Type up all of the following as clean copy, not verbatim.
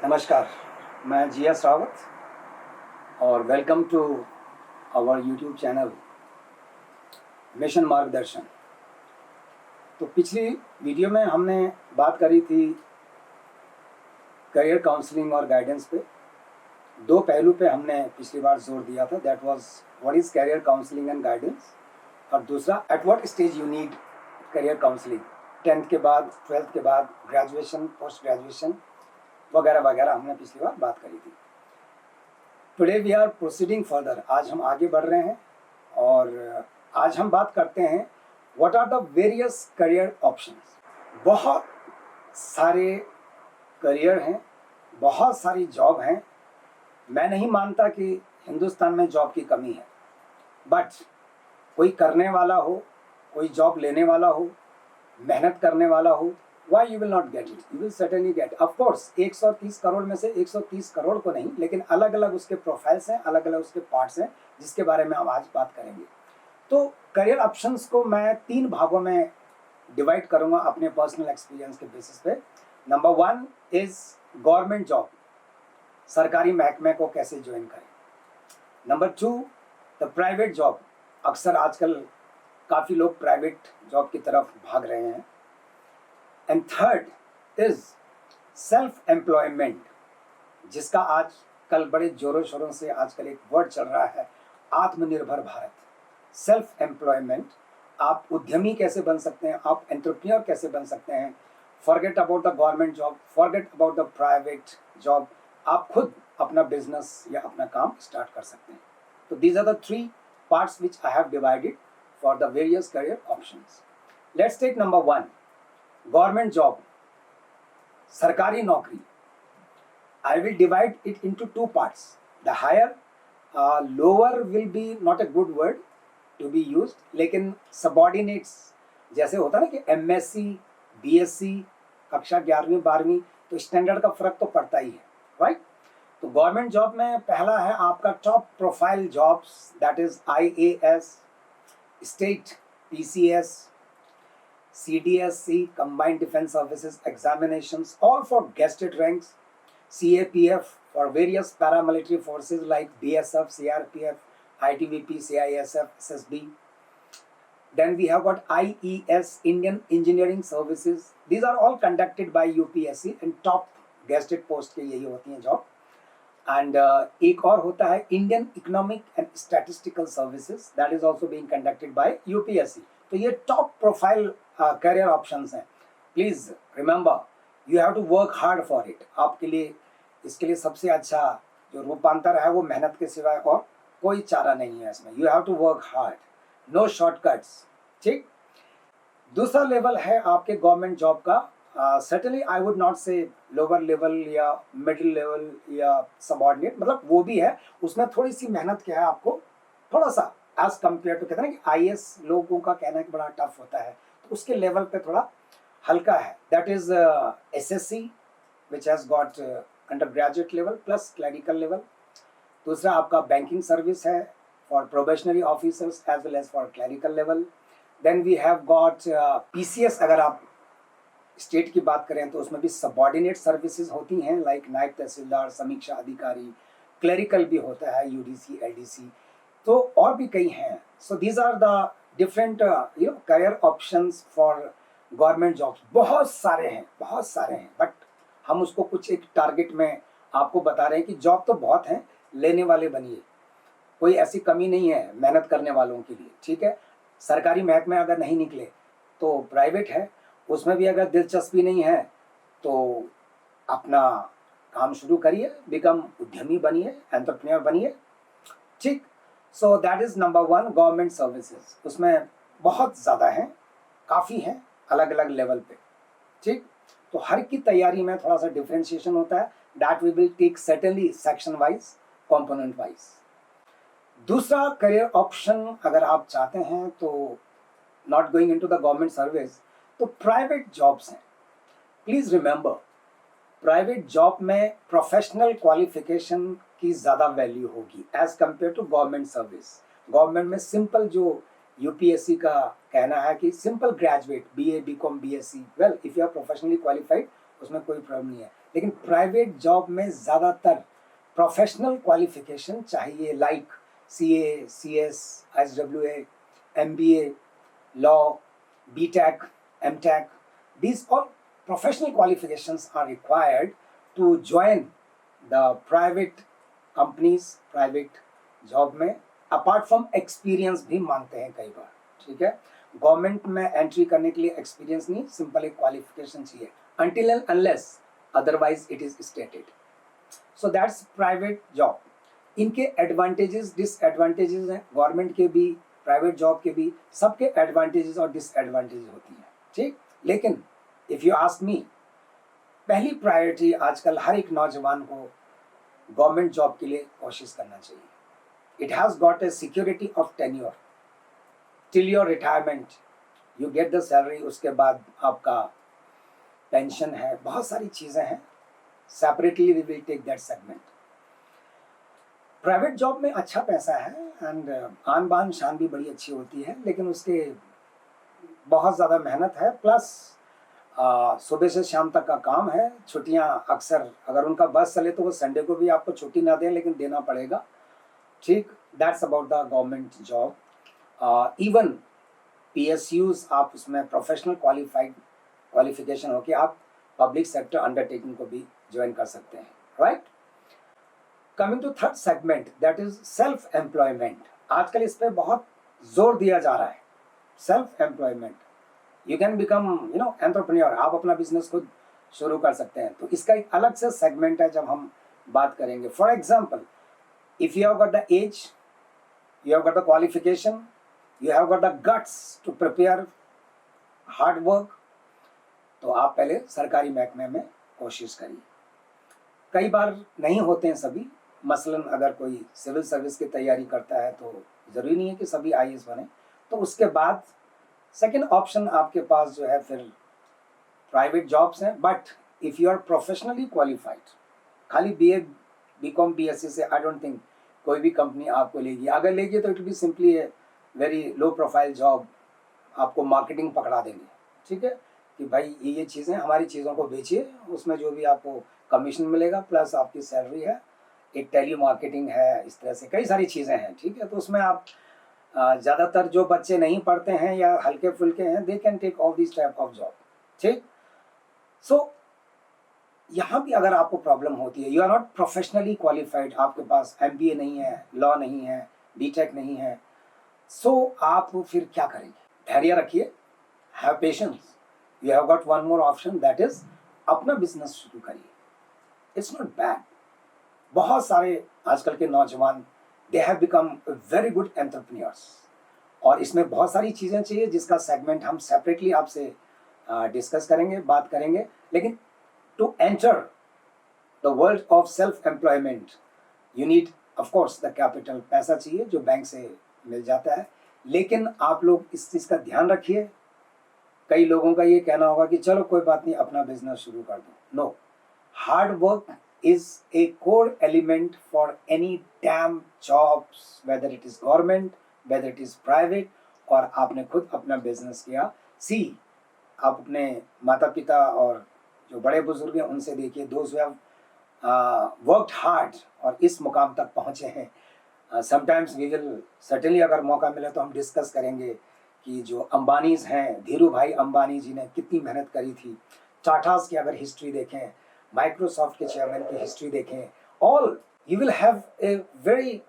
नमस्कार, मैं जी.एस. रावत और welcome to our YouTube channel mission Margdarshan. तो पिछली वीडियो में हमने बात करी थी करियर काउंसलिंग और गाइडेंस पे। दो पहलू पे हमने पिछली बार जोर दिया था, that was what is career counselling and guidance, और दूसरा at what stage you need career counselling, 10th के बाद, 12th के बाद, ग्रेजुएशन, पोस्ट ग्रेजुएशन वगैरह वगैरह हमने पिछली बार बात करी थी। Today we are proceeding further, आज हम आगे बढ़ रहे हैं और आज हम बात करते हैं what are the various career options. बहुत सारे करियर हैं, बहुत सारी जॉब हैं। मैं नहीं मानता कि हिंदुस्तान में जॉब की कमी है, बट कोई करने वाला हो, कोई जॉब लेने वाला हो, मेहनत करने वाला हो, why you will not get it? You will certainly get. Of course, 130 crore में से 130 करोड़ को नहीं, लेकिन अलग अलग उसके प्रोफाइल्स हैं, अलग अलग उसके पार्ट्स हैं, जिसके बारे में हम आज बात करेंगे। तो करियर ऑप्शंस को मैं 3 भागों में डिवाइड करूंगा अपने पर्सनल एक्सपीरियंस के बेसिस पे। नंबर 1 इज गवर्नमेंट जॉब, सरकारी महकमे को कैसे ज्वाइन करें। नंबर 2 द प्राइवेट जॉब, अक्सर आजकल काफ़ी लोग प्राइवेट जॉब की तरफ भाग रहे हैं। And third is self employment, जिसका आज कल बड़े जोरों शोरों से आजकल एक वर्ड चल रहा है, आत्मनिर्भर भारत। सेल्फ एम्प्लॉयमेंट, आप उद्यमी कैसे बन सकते हैं, आप एंटरप्रेन्योर कैसे बन सकते हैं। Forget about the government job, forget about the private job, आप खुद अपना बिजनेस या अपना काम स्टार्ट कर सकते हैं। तो these are the 3 parts which I have divided for the various career options. Let's take number 1, government job, सरकारी नौकरी। I will divide it into 2 parts. The higher, lower will be not a good word to be used, लेकिन subordinates जैसे होता है ना कि MSc, BSc, कक्षा 11वीं 12वीं, तो स्टैंडर्ड का फर्क तो पड़ता ही है, राइट। तो गवर्नमेंट जॉब में पहला है आपका top profile jobs, that is IAS, state PCS, CDSC, Combined Defense Services Examinations, all for gazetted ranks. CAPF for various paramilitary forces like BSF, CRPF, ITBP, CISF, SSB. Then we have got IES, Indian Engineering Services. These are all conducted by UPSC and top gazetted post के यही होती हैं job. And एक और होता है Indian Economic and Statistical Services, that is also being conducted by UPSC. तो ये टॉप प्रोफाइल करियर ऑप्शंस हैं। Please remember, you have to work hard for it. आपके लिए इसके लिए सबसे अच्छा जो रूपांतर है वो मेहनत के सिवाय और कोई चारा नहीं है इसमें। You have to work hard, no shortcuts, ठीक। दूसरा लेवल है आपके गवर्नमेंट जॉब का। Certainly I would not say lower level या मिडिल लेवल या सबऑर्डिनेट, मतलब वो भी है, उसमें थोड़ी सी मेहनत क्या है आपको, थोड़ा सा एज कम्पेयर टू, कहते हैं ना कि IAS लोगों का कहना है कि बड़ा टफ होता है, तो उसके लेवल पे थोड़ा हल्का है। That is SSC which has got under graduate level plus clerical level. दूसरा आपका बैंकिंग सर्विस है for probationary officers as well as for clerical level. Then we have got PCS, अगर आप स्टेट की बात करें तो उसमें भी सबऑर्डिनेट सर्विसेज होती हैं, लाइक नायब तहसीलदार, समीक्षा अधिकारी, क्लरिकल भी होता है, UDC, LDC, तो और भी कई हैं। So these are the different career options for government jobs. बहुत सारे हैं, बट हम उसको कुछ एक टारगेट में आपको बता रहे हैं कि जॉब तो बहुत हैं, लेने वाले बनिए, कोई ऐसी कमी नहीं है मेहनत करने वालों के लिए, ठीक है। सरकारी महकमे अगर नहीं निकले तो प्राइवेट है, उसमें भी अगर दिलचस्पी नहीं है तो अपना काम शुरू करिए, बिकम उद्यमी बनिए, एंटरप्रेन्योर बनिए, ठीक। So that is number 1, government services. उसमें बहुत ज़्यादा हैं, काफ़ी हैं, अलग अलग लेवल पे, ठीक। तो हर की तैयारी में थोड़ा सा डिफ्रेंशिएशन होता है, that we will take certainly section wise, component wise. दूसरा करियर ऑप्शन अगर आप चाहते हैं तो not going into the government service, तो प्राइवेट जॉब्स हैं। प्लीज रिमेंबर, प्राइवेट जॉब में प्रोफेशनल क्वालिफिकेशन की ज़्यादा वैल्यू होगी as compare to government service. Government में सिंपल जो UPSC का कहना है कि simple graduate, BA, BCom, BSc, well if you are professionally qualified, उसमें कोई प्रॉब्लम नहीं है। लेकिन प्राइवेट जॉब में ज़्यादातर प्रोफेशनल क्वालिफिकेशन चाहिए, like CA, CS, SWA, MBA, law, BTech, MTech. These all professional qualifications are required to join the private companies, private job में. Apart from experience भी मांगते हैं कई बार, ठीक है. गवर्नमेंट में एंट्री करने के लिए एक्सपीरियंस नहीं, सिंपल एक क्वालिफिकेशन चाहिए, until and unless otherwise it is stated. So that's private job. इनके एडवांटेजेस डिसएडवांटेजेस हैं, गवर्नमेंट के भी प्राइवेट जॉब के भी, सबके एडवांटेजेस और डिसएडवांटेजेस होती हैं, ठीक. लेकिन इफ़ यू आस्क मी, पहली प्रायोरिटी आजकल हर एक नौजवान को गवर्नमेंट जॉब के लिए कोशिश करना चाहिए. It has got a security of tenure till your retirement, you get the salary, उसके बाद आपका पेंशन है, बहुत सारी चीज़ें हैं. Separately we will take that segment. Private job में अच्छा पैसा है एंड आन बान शान भी बड़ी अच्छी होती है, लेकिन उसके बहुत ज़्यादा मेहनत है, प्लस सुबह से शाम तक का काम है. छुट्टियां अक्सर, अगर उनका बस चले तो वो संडे को भी आपको छुट्टी ना दें, लेकिन देना पड़ेगा, ठीक. That's about the government job. Even PSUs, आप उसमें प्रोफेशनल क्वालिफिकेशन हो कि आप पब्लिक सेक्टर अंडरटेकिंग को भी ज्वाइन कर सकते हैं, right. Coming to third segment, that is self employment. आजकल इस पर बहुत जोर दिया जा रहा है, self employment. You can become entrepreneur, आप अपना बिजनेस खुद शुरू कर सकते हैं. तो इसका एक अलग से सेगमेंट है जब हम बात करेंगे. For example, if you have got the age, you have got the qualification, you have got the guts to prepare hard work, तो आप पहले सरकारी महकमे में कोशिश करिए. कई बार नहीं होते हैं सभी, मसलन अगर कोई सिविल सर्विस की तैयारी करता है तो ज़रूरी नहीं है कि सभी IAS बने. तो उसके बाद सेकेंड ऑप्शन आपके पास जो है फिर प्राइवेट जॉब्स हैं. But if you are professionally qualified, खाली BA, BCom, BSc से आई डोंट थिंक कोई भी कंपनी आपको लेगी. अगर लेगी तो it be simply a very low profile job, आपको मार्केटिंग पकड़ा देंगे, ठीक है, कि भाई ये चीज़ें, हमारी चीज़ों को बेचिए, उसमें जो भी आपको कमीशन मिलेगा प्लस आपकी सैलरी है, एक टेली मार्केटिंग है, इस तरह से कई सारी चीज़ें हैं, ठीक है. तो उसमें आप ज़्यादातर जो बच्चे नहीं पढ़ते हैं या हल्के फुल्के हैं, they can take all this type of job, ठीक. सो यहाँ भी अगर आपको प्रॉब्लम होती है, you are not professionally qualified, आपके पास MBA नहीं है, लॉ नहीं है, BTech नहीं है, सो आप फिर क्या करेंगे? धैर्य रखिए, have patience. You have got one more option, that is अपना बिजनेस शुरू करिए. It's not bad. बहुत सारे आजकल के नौजवान, they have become very good entrepreneurs, और इसमें बहुत सारी चीज़ें चाहिए जिसका सेगमेंट हम सेपरेटली आपसे डिस्कस करेंगे, बात करेंगे. लेकिन to enter the world of self employment you need of course the capital. पैसा चाहिए जो बैंक से मिल जाता है, लेकिन आप लोग इस चीज़ का ध्यान रखिए. कई लोगों का ये कहना होगा कि चलो कोई बात नहीं, अपना बिजनेस शुरू कर दो. No, hard work is a core element for any damn jobs, whether it is government, whether it is private, और आपने खुद अपना बिजनेस किया. सी, आप अपने माता पिता और जो बड़े बुजुर्ग हैं उनसे देखिए, those who have worked hard और इस मुकाम तक पहुँचे हैं. समटाइम्स वी विल सर्टेनली, अगर मौका मिले तो हम डिस्कस करेंगे कि जो अंबानीज हैं, धीरू भाई अंबानी जी ने कितनी मेहनत करी थी. टाटास की अगर हिस्ट्री देखें, माइक्रोसॉफ्ट के चेयरमैन की हिस्ट्री देखें, all you will have a very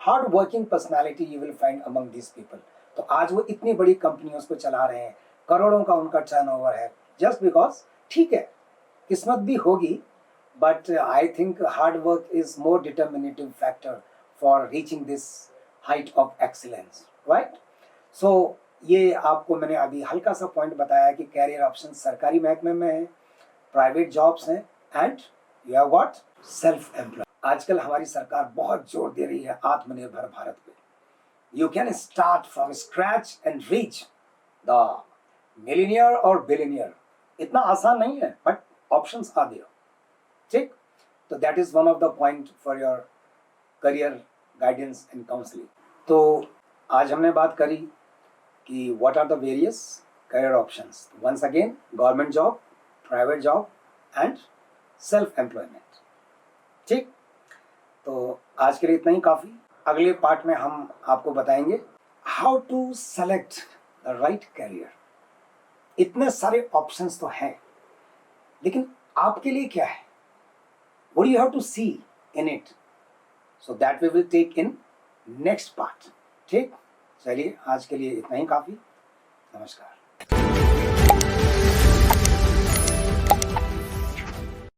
hard working personality you will find among this people. तो आज वो इतनी बड़ी कंपनियों को चला रहे हैं, करोड़ों का उनका टर्नओवर है, जस्ट बिकॉज, ठीक है, किस्मत भी होगी, but I think hard work is more determinative factor for reaching this height of excellence, right. So ये आपको मैंने अभी हल्का सा पॉइंट बताया कि कैरियर ऑप्शन सरकारी महकमे में है, प्राइवेट जॉब्स हैं, and you have got self employ. आजकल हमारी सरकार बहुत जोर दे रही है आत्मनिर्भर भारत पे. You can start from scratch and reach the millionaire और बिलियनियर. इतना आसान नहीं है, बट ऑप्शंस आर देयर, ठीक. तो that is one of the point for your career guidance and counselling. तो आज हमने बात करी कि what are the various career options. Once again, government job, private job and self employment. ठीक, तो आज के लिए इतना ही काफ़ी। अगले पार्ट में हम आपको बताएंगे how to select the right career. इतने सारे ऑप्शंस तो हैं, लेकिन आपके लिए क्या है, what do you have to see in it, so that we will take in next part। ठीक, चलिए आज के लिए इतना ही काफ़ी। नमस्कार।